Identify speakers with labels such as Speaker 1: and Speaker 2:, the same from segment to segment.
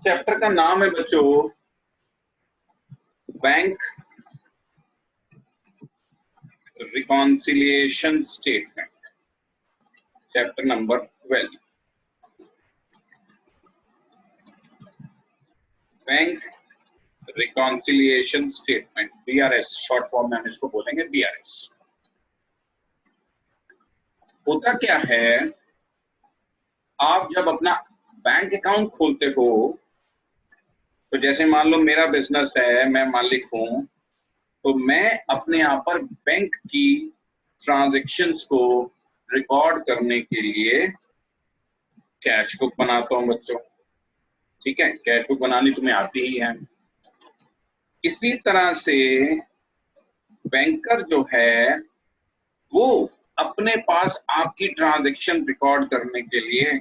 Speaker 1: Chapter का नाम है बच्चों bank reconciliation statement, chapter number 12, bank reconciliation statement, BRS short form में हम इसको बोलेंगे बीआरएस। होता क्या है, आप जब अपना बैंक अकाउंट खोलते हो तो जैसे मान लो मेरा बिजनेस है, मैं मालिक हूं, तो मैं अपने यहाँ पर बैंक की ट्रांजैक्शंस को रिकॉर्ड करने के लिए कैश बुक बनाता हूं बच्चों। ठीक है, कैश बुक बनानी तुम्हें आती ही है। इसी तरह से बैंकर जो है वो अपने पास आपकी ट्रांजैक्शन रिकॉर्ड करने के लिए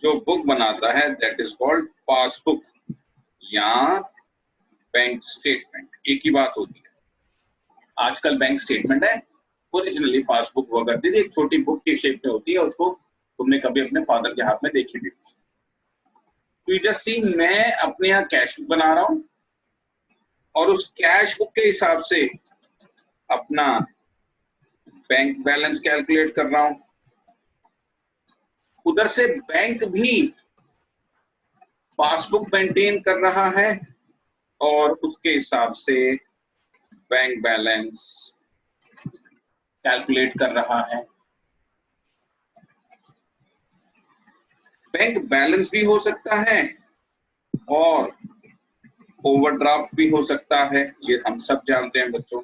Speaker 1: जो बुक बनाता है दैट इज कॉल्ड पासबुक या बैंक स्टेटमेंट। एक ही बात होती है। आजकल बैंक स्टेटमेंट है, ओरिजिनली पासबुक हुआ करती थी, एक छोटी बुक की शेप में होती है, उसको तुमने कभी अपने फादर के हाथ में देखी भी। तो यू जस्ट सी, मैं अपने यहाँ कैश बुक बना रहा हूं और उस कैश बुक के हिसाब से अपना बैंक बैलेंस कैलकुलेट कर रहा हूं। उधर से बैंक भी पासबुक मेंटेन कर रहा है और उसके हिसाब से बैंक बैलेंस कैलकुलेट कर रहा है। बैंक बैलेंस भी हो सकता है और ओवरड्राफ्ट भी हो सकता है, ये हम सब जानते हैं बच्चों।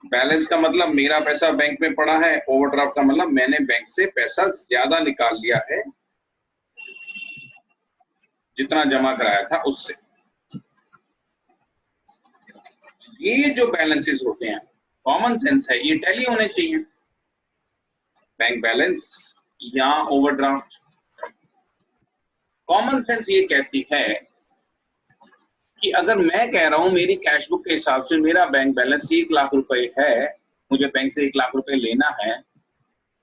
Speaker 1: बैलेंस का मतलब मेरा पैसा बैंक में पड़ा है, ओवरड्राफ्ट का मतलब मैंने बैंक से पैसा ज्यादा निकाल लिया है जितना जमा कराया था उससे। ये जो बैलेंसेस होते हैं, कॉमन सेंस है, ये टैली होने चाहिए। बैंक बैलेंस या ओवरड्राफ्ट। कॉमन सेंस ये कहती है कि अगर मैं कह रहा हूं मेरी कैश बुक के हिसाब से मेरा बैंक बैलेंस 1 लाख रुपए है, मुझे बैंक से 1 लाख रुपए लेना है,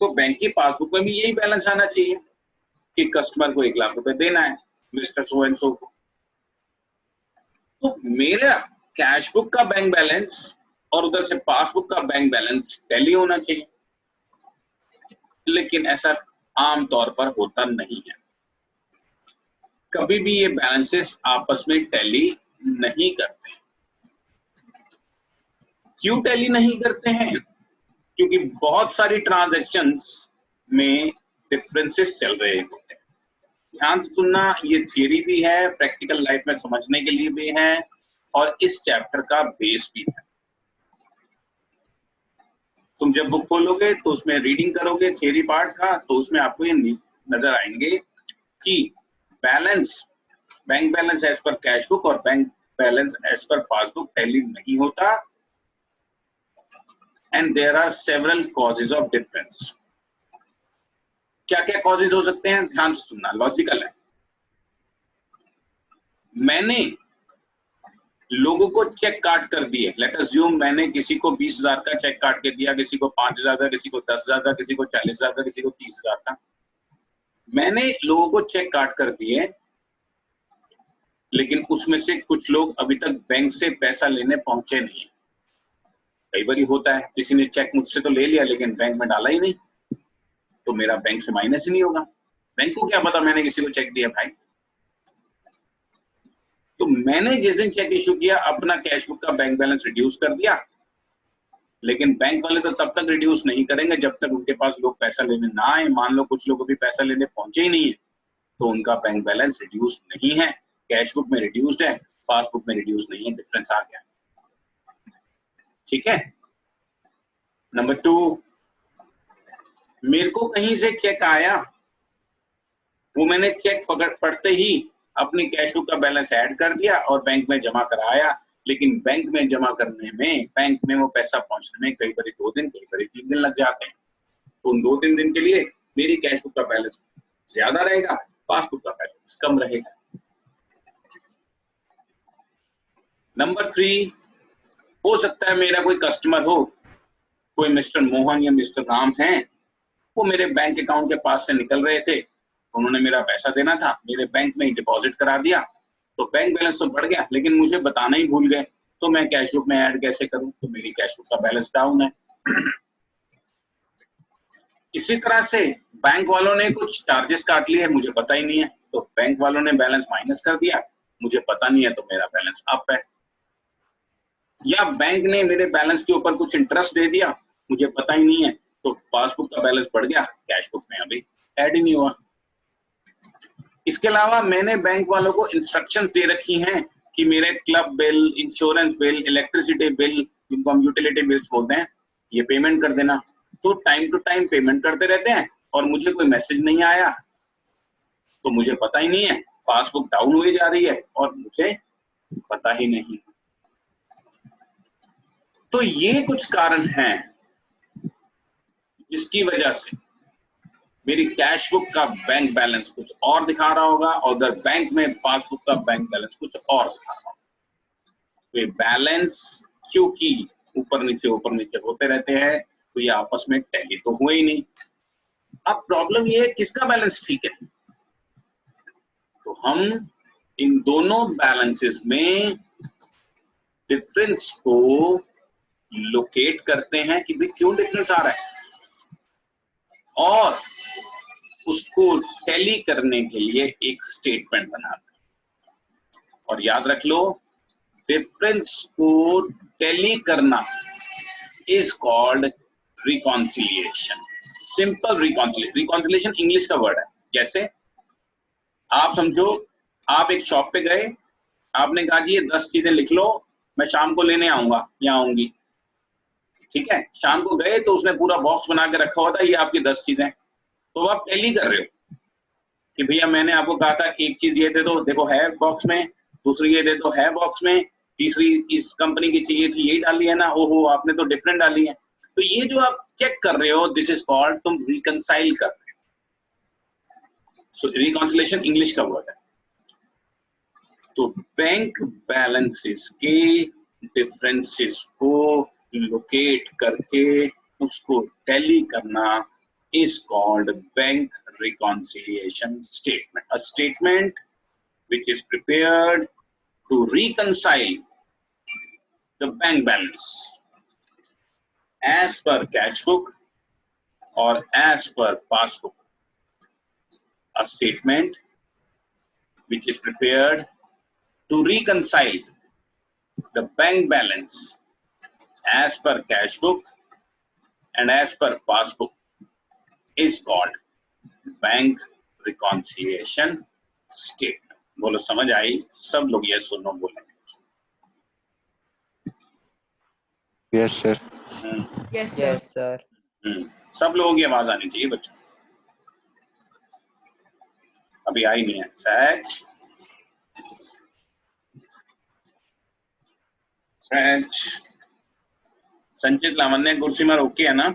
Speaker 1: तो बैंक की पासबुक में भी यही बैलेंस आना चाहिए कि कस्टमर को 1 लाख रुपए देना है मिस्टर सो एंड सो को। तो मेरा कैश बुक का बैंक बैलेंस और उधर से पासबुक का बैंक बैलेंस टैली होना चाहिए, लेकिन ऐसा आमतौर पर होता नहीं है। कभी भी ये बैलेंसेस आपस में टैली नहीं करते। क्यों टैली नहीं करते हैं? क्योंकि बहुत सारी ट्रांजैक्शंस में डिफरेंसेस चल रहे होते हैं। ध्यान से सुनना, ये थियरी भी है, प्रैक्टिकल लाइफ में समझने के लिए भी है और इस चैप्टर का बेस भी है। तुम जब बुक खोलोगे तो उसमें रीडिंग करोगे थियरी पार्ट का, तो उसमें आपको ये नजर आएंगे कि balance, bank balance as per cash book और bank balance as per passbook tally नहीं होता। And there are several causes of difference. क्या क्या कॉजेज हो सकते हैं? ध्यान से सुनना, लॉजिकल है। मैंने लोगों को चेक काट कर दिए, लेट अस अज्यूम मैंने किसी को 20,000 का चेक काट के दिया, किसी को 5,000 का, किसी को 10,000 का, किसी को 40,000 का, किसी को 30,000 का। मैंने लोगों को चेक काट कर दिए, लेकिन उसमें से कुछ लोग अभी तक बैंक से पैसा लेने पहुंचे नहीं। कई बार होता है, किसी ने चेक मुझसे तो ले लिया लेकिन बैंक में डाला ही नहीं, तो मेरा बैंक से माइनस ही नहीं होगा। बैंक को क्या पता मैंने किसी को चेक दिया भाई। तो मैंने जिस दिन चेक इश्यू किया, अपना कैश बुक का बैंक बैलेंस रिड्यूस कर दिया, लेकिन बैंक वाले तो तब तक रिड्यूस नहीं करेंगे जब तक उनके पास लोग पैसा लेने ना आए। मान लो कुछ लोग अभी पैसा लेने पहुंचे ही नहीं है, तो उनका बैंक बैलेंस रिड्यूस नहीं है। कैश बुक में रिड्यूस्ड है, पासबुक में रिड्यूस नहीं है, डिफरेंस आ गया। ठीक है। नंबर 2, मेरे को कहीं से चेक आया, वो मैंने चेक पढ़ते ही अपनी कैश बुक का बैलेंस ऐड कर दिया और बैंक में जमा कराया, लेकिन बैंक में जमा करने में, बैंक में वो पैसा पहुंचने में कई बार 2 दिन, कई बार 3 दिन लग जाते हैं। तो उन 2-3 दिन के लिए मेरी कैश बुक का बैलेंस ज्यादा रहेगा, पासबुक का बैलेंस कम रहेगा। नंबर 3, हो सकता है मेरा कोई कस्टमर हो, कोई मिस्टर मोहन या मिस्टर राम है, वो मेरे बैंक अकाउंट के पास से निकल रहे थे उन्होंने मेरा पैसा देना था, मेरे बैंक में डिपॉजिट करा दिया, तो बैंक बैलेंस तो बढ़ गया, लेकिन मुझे बताना ही भूल गए, तो मैं कैश बुक में ऐड कैसे करूं? तो मेरी कैश बुक का बैलेंस डाउन है। इसी तरह से बैंक वालों ने कुछ चार्जेस काट लिए, मुझे पता ही नहीं है, तो बैंक वालों ने बैलेंस माइनस कर दिया, मुझे पता नहीं है, तो मेरा बैलेंस अप है। या बैंक ने मेरे बैलेंस के ऊपर कुछ इंटरेस्ट दे दिया, मुझे पता ही नहीं है, तो पासबुक का बैलेंस बढ़ गया, कैश बुक में अभी ऐड ही नहीं हुआ। इसके अलावा मैंने बैंक वालों को इंस्ट्रक्शंस दे रखी हैं कि मेरे club bill, insurance bill, electricity bill, जिनको हम यूटिलिटी बिल्स बोलते हैं, ये पेमेंट कर देना। तो टाइम टू टाइम पेमेंट करते रहते हैं और मुझे कोई मैसेज नहीं आया, तो मुझे पता ही नहीं है, पासबुक डाउन हुई जा रही है और मुझे पता ही नहीं। तो ये कुछ कारण हैं जिसकी वजह से मेरी कैश बुक का बैंक बैलेंस कुछ और दिखा रहा होगा और उधर बैंक में पासबुक का बैंक बैलेंस कुछ और दिखा रहा होगा। तो ये बैलेंस क्योंकि ऊपर नीचे होते रहते हैं, तो ये आपस में टैली तो हुए ही नहीं। अब प्रॉब्लम ये है किसका बैलेंस ठीक है, तो हम इन दोनों बैलेंसेस में डिफरेंस को लोकेट करते हैं कि भाई क्यों डिफरेंस आ रहा है, और उसको टैली करने के लिए एक स्टेटमेंट बनाते हैं। और याद रख लो, डिफरेंस को टैली करना is called reconciliation. Simple reconciliation English का वर्ड है। जैसे आप समझो, आप एक शॉप पे गए, आपने कहा कि ये 10 चीजें लिख लो, मैं शाम को लेने आऊंगा या आऊंगी, ठीक है। शाम को गए तो उसने पूरा बॉक्स बना के रखा हुआ था, ये आपकी 10 चीजें, तो आप टैली कर रहे हो कि भैया मैंने आपको कहा था एक चीज ये दे दो, देखो है बॉक्स में, दूसरी ये दे दो है बॉक्स में, तीसरी इस कंपनी की चाहिए थी, यही डाली है ना, ओहो आपने तो डिफरेंट डाली है। तो ये जो आप चेक कर रहे हो, दिस इज कॉल्ड, तुम रिकंसाइल कर रहे हो। सो रिकॉन्सिलेशन इंग्लिश का वर्ड है। तो बैंक बैलेंसेस के डिफरेंसेस को लोकेट करके उसको टैली करना is called bank reconciliation statement. A statement which is prepared to reconcile the bank balance as per cash book or as per passbook. A statement which is prepared to reconcile the bank balance as per cash book and as per passbook is called bank reconciliation statement. बोलो समझ आई? सब लोग ये सुनो बोलेंगे।
Speaker 2: Yes sir.
Speaker 3: Yes sir.
Speaker 1: सब लोगों की आवाज आनी चाहिए बच्चों, अभी आई नहीं है। सहज, संचित, लावण्य, गुरसिमर ओके है ना?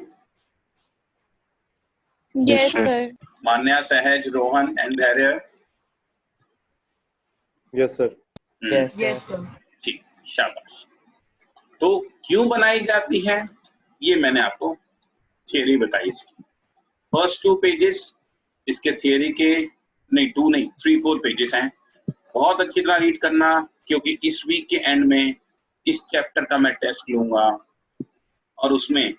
Speaker 4: Yes sir.
Speaker 1: Manya, Sahaj, Rohan and Dhairya?
Speaker 5: Yes sir.
Speaker 3: Yes sir.
Speaker 1: ठीक, शाबाश। तो क्यों बनाई जाती है ये मैंने आपको थियरी बताई। फर्स्ट 2 पेजेस इसके थियरी के, नहीं 2 नहीं 3-4 पेजेस हैं, बहुत अच्छी तरह रीड करना, क्योंकि इस वीक के एंड में इस चैप्टर का मैं टेस्ट लूंगा और उसमें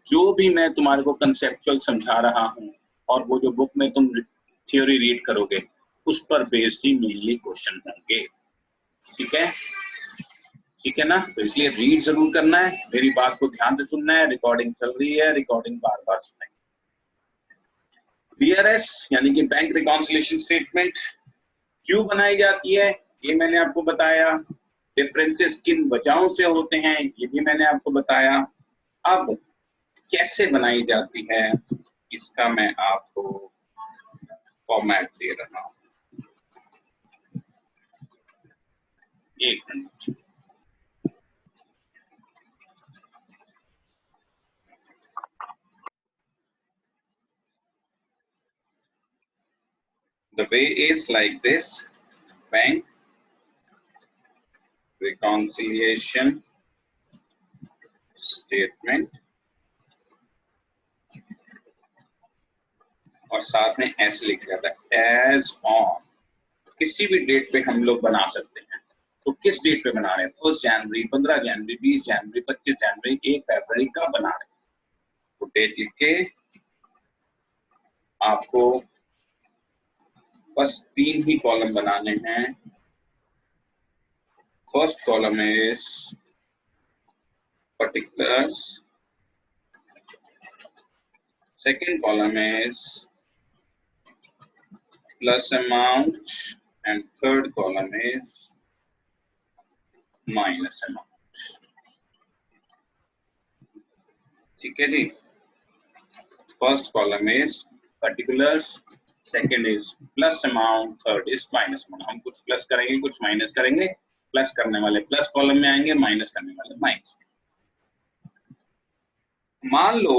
Speaker 1: जो भी मैं तुम्हारे को कंसेप्चुअल समझा रहा हूँ और वो जो बुक में तुम थ्योरी रीड करोगे उस पर बेस्ड ही मेनली क्वेश्चन होंगे, ठीक है? ठीक है ना? तो इसलिए रीड जरूर करना है, मेरी बात को ध्यान से सुनना है, रिकॉर्डिंग चल रही है, रिकॉर्डिंग बार बार सुनाई। बीआरएस यानी कि बैंक रिकॉन्सिलिएशन स्टेटमेंट क्यों बनाई जाती है ये मैंने आपको बताया, डिफरेंसेस किन वजहों से होते हैं ये भी मैंने आपको बताया। अब कैसे बनाई जाती है इसका मैं आपको फॉर्मेट दे रहा हूं, एक minute. The way is like this: bank reconciliation statement और साथ में एस लिख दिया था। एज ऑन, किसी भी डेट पे हम लोग बना सकते हैं। तो किस डेट पे बना रहे हैं? 1 जनवरी, 15 जनवरी, 20 जनवरी, 25 जनवरी, 1 फरवरी का बना रहे हैं। तो डेट लिख के आपको बस 3 ही कॉलम बनाने हैं। First column is particulars, second column is plus amount and third column is minus amount। ठीक है जी। First column is particulars, second is plus amount, third is minus amount। हम कुछ प्लस करेंगे, कुछ माइनस करेंगे। प्लस करने वाले प्लस कॉलम में आएंगे, माइनस करने वाले माइनस। मान लो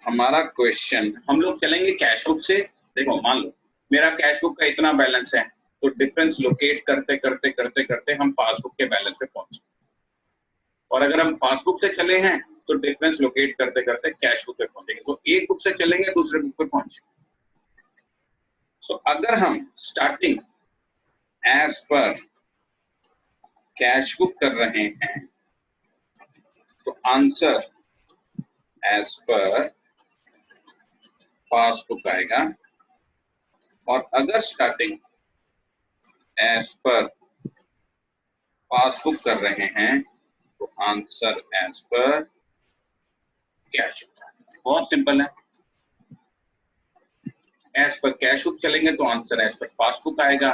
Speaker 1: हमारा क्वेश्चन, हम लोग चलेंगे कैश बुक से। देखो मान लो मेरा कैश बुक का इतना बैलेंस है, तो डिफरेंस लोकेट करते करते करते करते हम पासबुक के बैलेंस पे पहुंचे। और अगर हम पासबुक से चले हैं तो डिफरेंस लोकेट करते करते कैश बुक पे पहुंचेंगे। तो एक बुक से चलेंगे दूसरे बुक पे पहुंचेंगे। तो अगर हम starting as per cash book कर रहे हैं तो आंसर एज पर पासबुक आएगा। और अगर स्टार्टिंग एज पर पासबुक कर रहे हैं तो answer as per cash book. बहुत सिंपल है। एज पर कैश बुक चलेंगे तो आंसर एज पर पासबुक आएगा,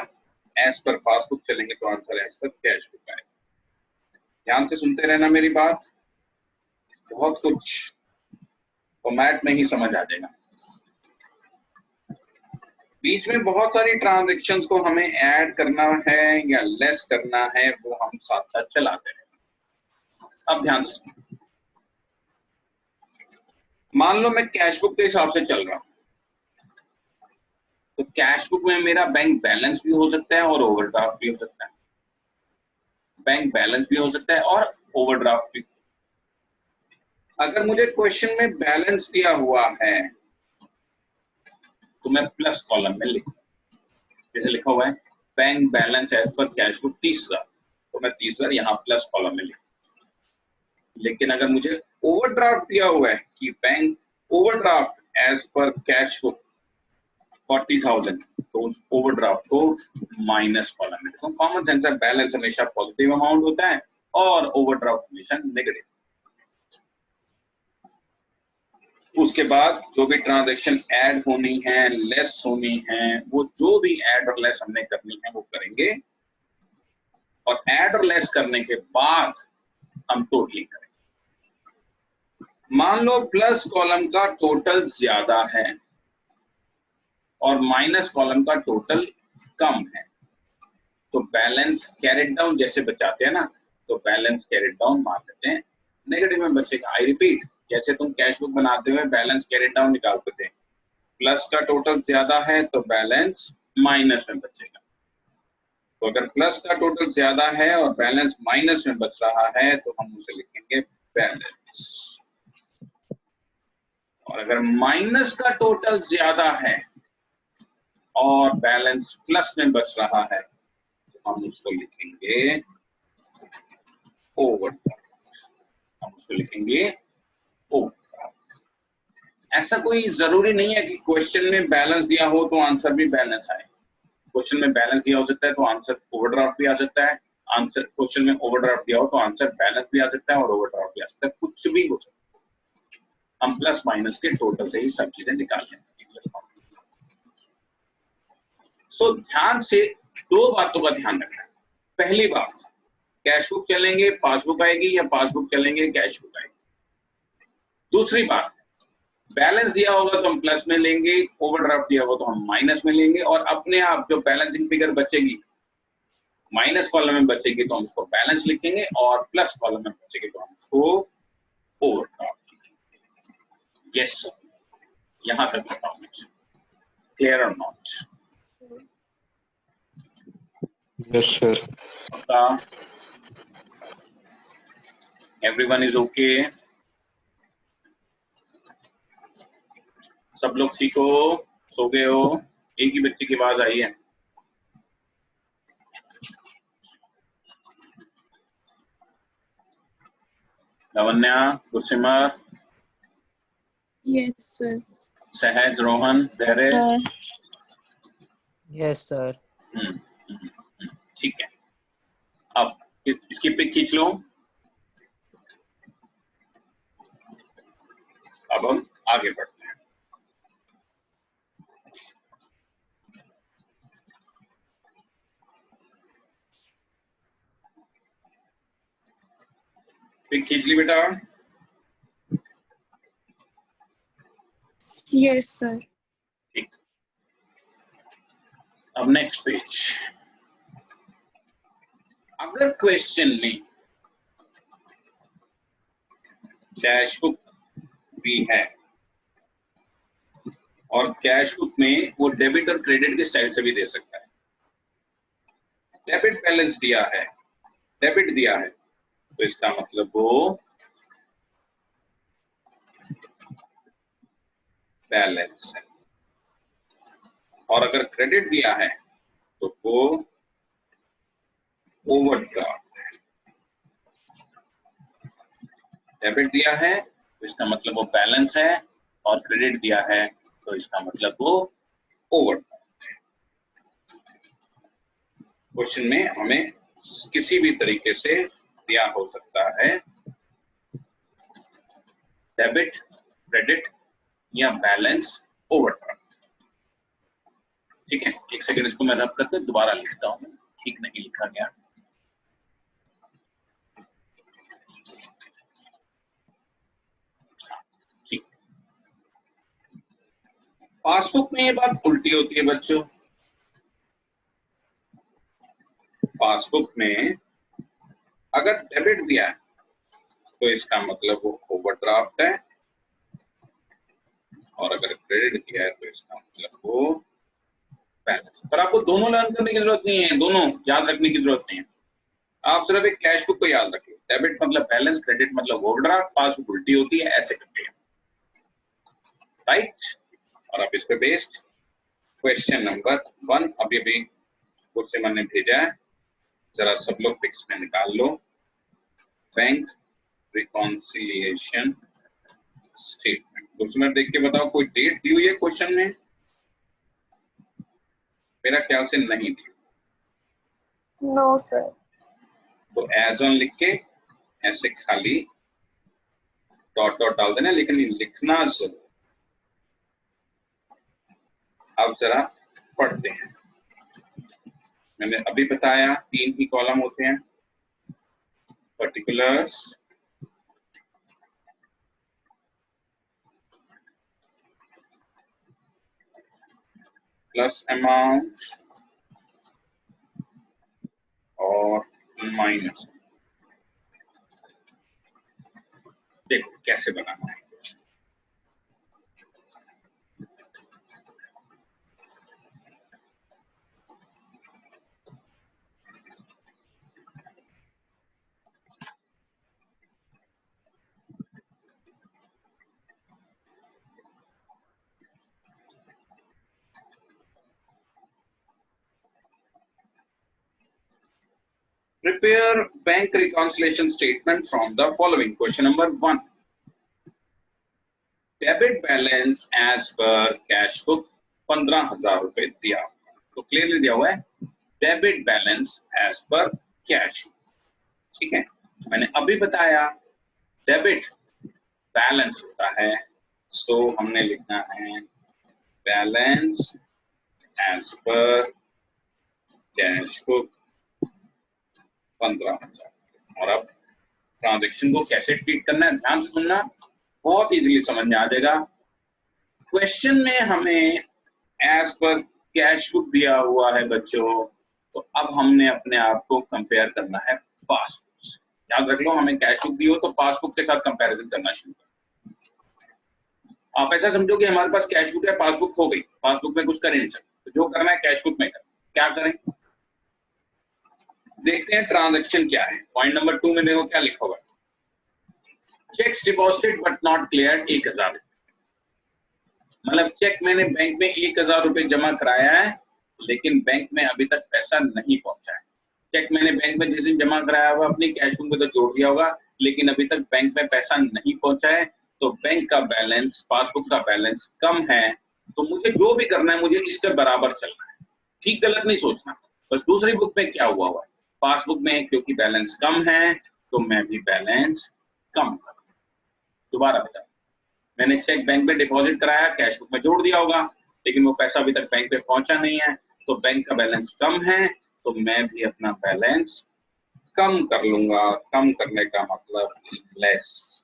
Speaker 1: एज पर पासबुक चलेंगे तो answer as per cash book आएगा। ध्यान से सुनते रहना मेरी बात, बहुत कुछ फॉर्मेट में ही समझ आ जाएगा। बीच में बहुत सारी ट्रांजैक्शंस को हमें ऐड करना है या लेस करना है, वो हम साथ साथ चलाते हैं। अब ध्यान से, मान लो मैं कैश बुक के हिसाब से चल रहा हूं, तो कैश बुक में मेरा बैंक बैलेंस भी हो सकता है और ओवरड्राफ्ट भी हो सकता है। बैंक बैलेंस भी हो सकता है और ओवरड्राफ्ट भी। अगर मुझे क्वेश्चन में बैलेंस दिया हुआ है तो मैं प्लस कॉलम में लिखूं। जैसे लिखा हुआ है bank balance as per cash book 30,000, तो मैं 30,000 यहाँ प्लस कॉलम में लिखूं। लेकिन अगर मुझे ओवरड्राफ्ट दिया हुआ है कि bank overdraft as per cash book 40,000, तो उस ओवरड्राफ्ट को माइनस कॉलम में लिखूं। कॉमन सेंस है, बैलेंस हमेशा पॉजिटिव अमाउंट होता है और ओवरड्राफ्ट हमेशा नेगेटिव। उसके बाद जो भी ट्रांजैक्शन ऐड होनी है, लेस होनी है, वो जो भी ऐड और लेस हमने करनी है वो करेंगे। और ऐड और लेस करने के बाद हम टोटलिंग करेंगे। मान लो प्लस कॉलम का टोटल ज्यादा है और माइनस कॉलम का टोटल कम है, तो बैलेंस कैरिड डाउन जैसे बचाते हैं ना, तो बैलेंस कैरिड डाउन मार देते हैं, नेगेटिव में बचेगा। आई रिपीट, जैसे तुम कैश बुक बनाते हुए बैलेंस कैरिड डाउन निकालते थे, प्लस का टोटल ज्यादा है तो बैलेंस माइनस में बचेगा। तो अगर प्लस का टोटल ज्यादा है और बैलेंस माइनस में बच रहा है तो हम उसे लिखेंगे बैलेंस। और अगर माइनस का टोटल ज्यादा है और बैलेंस प्लस में बच रहा है तो हम उसको लिखेंगे ओवरड्राफ्ट। हम उसको लिखेंगे ओवरड्राफ्ट। ऐसा कोई जरूरी नहीं है कि क्वेश्चन में बैलेंस दिया हो तो आंसर भी बैलेंस आए। क्वेश्चन में बैलेंस दिया हो सकता है तो आंसर ओवरड्राफ्ट भी आ सकता है। आंसर क्वेश्चन में ओवरड्राफ्ट दिया हो तो आंसर बैलेंस भी आ सकता है और ओवरड्राफ्ट भी आ सकता है। कुछ भी हो सकता है। हम प्लस माइनस के टोटल से ही सब चीजें निकाल लेंगे। सो ध्यान से दो बातों का ध्यान रखना है। पहली बात, कैश बुक चलेंगे पासबुक आएगी या पासबुक चलेंगे कैश बुक आएगी। दूसरी बात, बैलेंस दिया होगा तो हम प्लस में लेंगे, ओवरड्राफ्ट दिया होगा तो हम माइनस में लेंगे। और अपने आप जो बैलेंसिंग फिगर बचेगी माइनस कॉलम में बचेगी तो हम उसको बैलेंस लिखेंगे और प्लस कॉलम में बचेगी तो हम उसको ओवरड्राफ्ट लिखेंगे। यस सर, यहां तक बताओ मुझे, क्लियर और not?
Speaker 2: Yes sir.
Speaker 1: Everyone is okay? सब लोग ठीक हो? सो गए हो? एक ही बच्चे की आवाज आई है। Lavanya, Gursimar,
Speaker 4: Yes, sir.
Speaker 1: सहज, रोहन, धैर्य।
Speaker 3: Yes, sir.
Speaker 1: ठीक है, अब इसकी पिक खींच लो। अब हम आगे बढ़ते हैं। पिक खींच ली बेटा?
Speaker 4: Yes, sir.
Speaker 1: ठीक, अब नेक्स्ट पेज। अगर क्वेश्चन में कैश बुक भी है और कैश बुक में वो डेबिट और क्रेडिट के स्टाइल से भी दे सकता है। डेबिट बैलेंस दिया है, डेबिट दिया है, तो इसका मतलब वो बैलेंस है, और अगर क्रेडिट दिया है तो वो ओवरड्राफ्ट है। डेबिट दिया है तो इसका मतलब वो बैलेंस है, और क्रेडिट दिया है तो इसका मतलब वो ओवरड्राफ्ट है। क्वेश्चन में हमें किसी भी तरीके से दिया हो सकता है, डेबिट, क्रेडिट या बैलेंस, ओवरड्राफ्ट। ठीक है, एक सेकंड इसको मैं रब करके दोबारा लिखता हूँ, ठीक नहीं लिखा गया। ठीक, पासबुक में ये बात उल्टी होती है बच्चों। पासबुक में अगर डेबिट दिया है तो इसका मतलब वो ओवरड्राफ्ट है, और अगर क्रेडिट दिया है तो इसका मतलब वो बैलेंस। पर आपको दोनों लर्न करने की जरूरत नहीं है, दोनों याद रखने की जरूरत नहीं है। आप सिर्फ एक कैश बुक को याद रखिए, डेबिट मतलब बैलेंस, क्रेडिट मतलब ओवरड्राफ्ट, पासबुक उल्टी होती है, ऐसे करके, राइट। और अब इस पे बेस्ड क्वेश्चन नंबर 1 अभी गुरसिमर ने भेजा है, जरा सब लोग पिक्स में निकाल लो। Bank reconciliation statement. गुरसिमर देख के बताओ कोई डेट दी हुई है क्वेश्चन में? मेरा ख्याल से नहीं दी।
Speaker 4: No, sir.
Speaker 1: तो एज ऑन लिख के ऐसे खाली डॉट डॉट डाल देना, लेकिन लिखना जरूर। अब जरा पढ़ते हैं। मैंने अभी बताया 3 ही कॉलम होते हैं, पर्टिकुलर्स, प्लस अमाउंट और माइनस। देखो कैसे बनाना है। Prepare bank reconciliation statement from the following. Question number 1. Debit balance as per cash book 15,000 रुपए दिया, तो क्लियरली दिया हुआ है debit balance as per cash. ठीक है, मैंने अभी बताया डेबिट बैलेंस होता है, सो हमने लिखना है balance as per cash book 15,000। और अब ट्रांजैक्शन को कैसे ट्रीट करना है, ध्यान से सुनना, बहुत इजीली समझ में आ जाएगा। क्वेश्चन में हमें एज पर कैश बुक दिया हुआ है बच्चों, तो अब हमने अपने आप को कंपेयर करना है पासबुक से। याद रख लो, हमें कैश बुक दी हो तो पासबुक के साथ कंपैरिजन करना शुरू करो। आप ऐसा समझो कि हमारे पास कैश बुक है, पासबुक हो गई, पासबुक में कुछ कर ही नहीं सकते, तो जो करना है कैश बुक में करें। क्या करें, देखते हैं ट्रांजैक्शन क्या है। पॉइंट नंबर 2 में देखो क्या लिखा हुआ है, checks deposited but not clear 1,000। मतलब चेक मैंने बैंक में 1000 रुपए जमा कराया है, लेकिन बैंक में अभी तक पैसा नहीं पहुंचा है। चेक मैंने बैंक में जिस दिन जमा कराया होगा अपनी कैश बुक में तो जोड़ दिया होगा, लेकिन अभी तक बैंक में पैसा नहीं पहुंचा है, तो बैंक का बैलेंस, पासबुक का बैलेंस कम है। तो मुझे जो भी करना है, मुझे इसके बराबर चलना है, ठीक गलत नहीं सोचना। बस दूसरी बुक में क्या हुआ है, पासबुक में क्योंकि बैलेंस कम है तो मैं भी बैलेंस कम कर। दोबारा बता, मैंने चेक बैंक में डिपॉजिट कराया, कैश बुक में जोड़ दिया होगा, लेकिन वो पैसा अभी तक बैंक पे पहुंचा नहीं है, तो बैंक का बैलेंस कम है, तो मैं भी अपना बैलेंस कम कर लूंगा। कम करने का मतलब less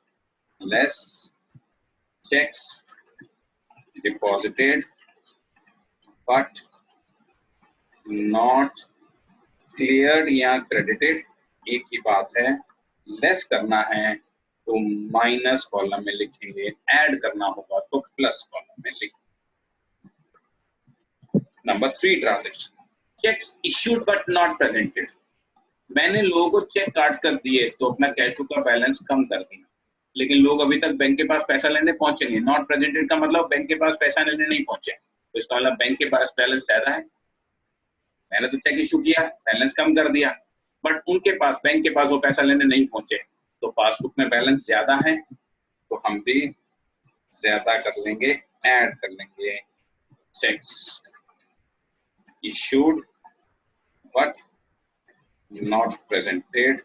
Speaker 1: checks deposited but not cleared या credited, एक ही बात है। लेस करना है तो माइनस कॉलम में लिखेंगे, ऐड करना होगा तो प्लस कॉलम में लिखेंगे। Number 3 transaction, checks issued but not presented. मैंने लोगों को चेक काट कर दिए तो अपना कैश बुक का बैलेंस कम कर दिया, लेकिन लोग अभी तक बैंक के पास पैसा लेने पहुंचे नहीं। नॉट प्रेजेंटेड का मतलब बैंक के पास पैसा लेने नहीं पहुंचे, तो इसका मतलब बैंक के पास बैलेंस ज्यादा है। मैंने तो चेक इशू किया, बैलेंस कम कर दिया, बट उनके पास, बैंक के पास वो पैसा लेने नहीं पहुंचे, तो पासबुक में बैलेंस ज्यादा है, तो हम भी ज्यादा कर लेंगे, ऐड कर लेंगे cheques issued but not presented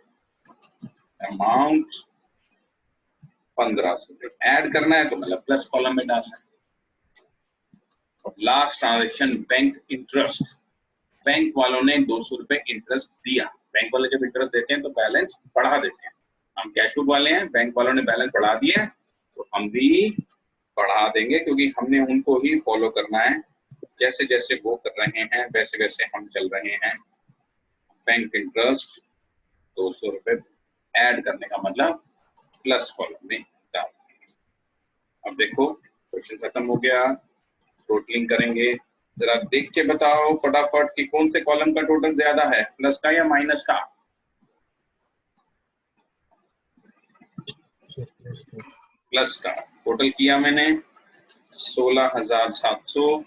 Speaker 1: amount 1500 रुपए। ऐड करना है तो मतलब प्लस कॉलम में डालना है। और last transaction, bank interest. Bank वालों ने 200 रुपए इंटरेस्ट दिया। बैंक वाले जब इंटरेस्ट देते हैं तो बैलेंस बढ़ा देते हैं। हम कैश बुक वाले हैं, बैंक वालों ने बैलेंस बढ़ा दिया तो हम भी बढ़ा देंगे, क्योंकि हमने उनको ही फॉलो करना है। जैसे जैसे वो कर रहे हैं वैसे वैसे हम चल रहे हैं। बैंक इंटरेस्ट 200 रुपए ऐड करने का मतलब प्लस कॉलम में डाल देंगे। अब देखो क्वेश्चन खत्म हो गया, टोटलिंग करेंगे। जरा देख के बताओ फटाफट कि कौन से कॉलम का टोटल ज्यादा है, प्लस का या माइनस का? प्लस का। टोटल किया मैंने 16,700,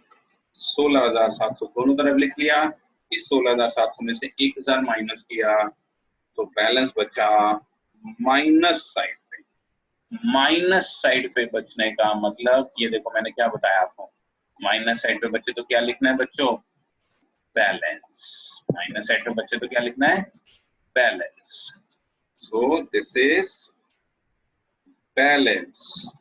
Speaker 1: 16,700 दोनों तरफ लिख लिया। इस 16,700 में से 1,000 माइनस किया तो बैलेंस बचा माइनस साइड पे। माइनस साइड पे बचने का मतलब, ये देखो मैंने क्या बताया आपको, माइनस साइड पे बचे तो क्या लिखना है बच्चों? बैलेंस। माइनस साइड पे बचे तो क्या लिखना है? Balance. So this is balance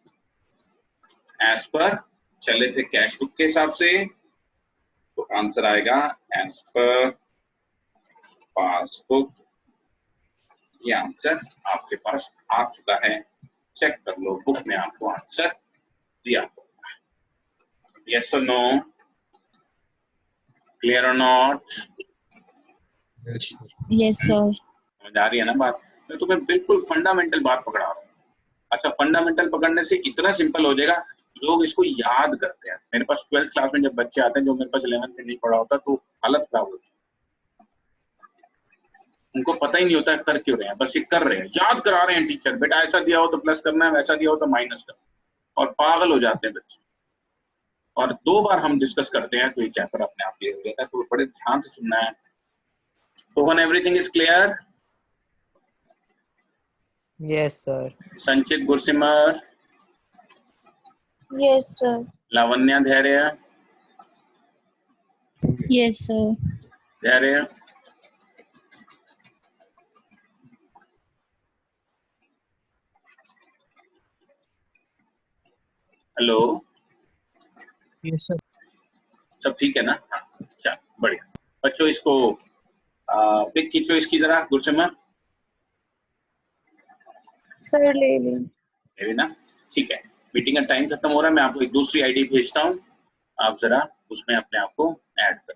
Speaker 1: as per, चले थे कैश बुक के हिसाब से, तो आंसर आएगा एज पर पासबुक। ये आंसर आपके पास आ चुका है, चेक कर लो बुक में आपको आंसर दिया होगा। यस और नो? क्लियर और नॉट?
Speaker 2: Yes sir.
Speaker 1: समझ आ रही है ना बात? मैं तुम्हें बिल्कुल फंडामेंटल बात पकड़ा रहा हूँ। अच्छा, फंडामेंटल पकड़ने से इतना सिंपल हो जाएगा, लोग इसको याद करते हैं। मेरे पास 12th क्लास में जब बच्चे आते हैं जो मेरे पास 11th में नहीं पढ़ा होता, तो हालत खराब होती है। उनको पता ही नहीं होता कर क्यों रहे हैं, बस ये कर रहे हैं, याद करा रहे हैं टीचर, बेटा ऐसा दिया हो तो प्लस करना है, वैसा दिया हो तो माइनस करना, और पागल हो जाते हैं बच्चे। और 2 बार हम डिस्कस करते हैं तो ये चैप्टर अपने आप क्लियर हो जाता है, तो बड़े ध्यान से सुनना है। तो one everything is clear?
Speaker 3: Yes, sir.
Speaker 1: संचित गुरसिमर,
Speaker 4: Yes, sir.
Speaker 1: लावण्या धैर्य,
Speaker 2: यस सर।
Speaker 1: धैर्य, हेलो,
Speaker 5: यस सर।
Speaker 1: सब ठीक है ना? हाँ, चल बढ़िया। बच्चों इसको पिक खींचो इसकी जरा, गुरसिमर।
Speaker 4: Sir, ले ली।
Speaker 1: ले ना? ठीक है, मीटिंग का टाइम खत्म हो रहा है, मैं आपको एक दूसरी आईडी भेजता हूँ, आप जरा उसमें अपने आप को ऐड कर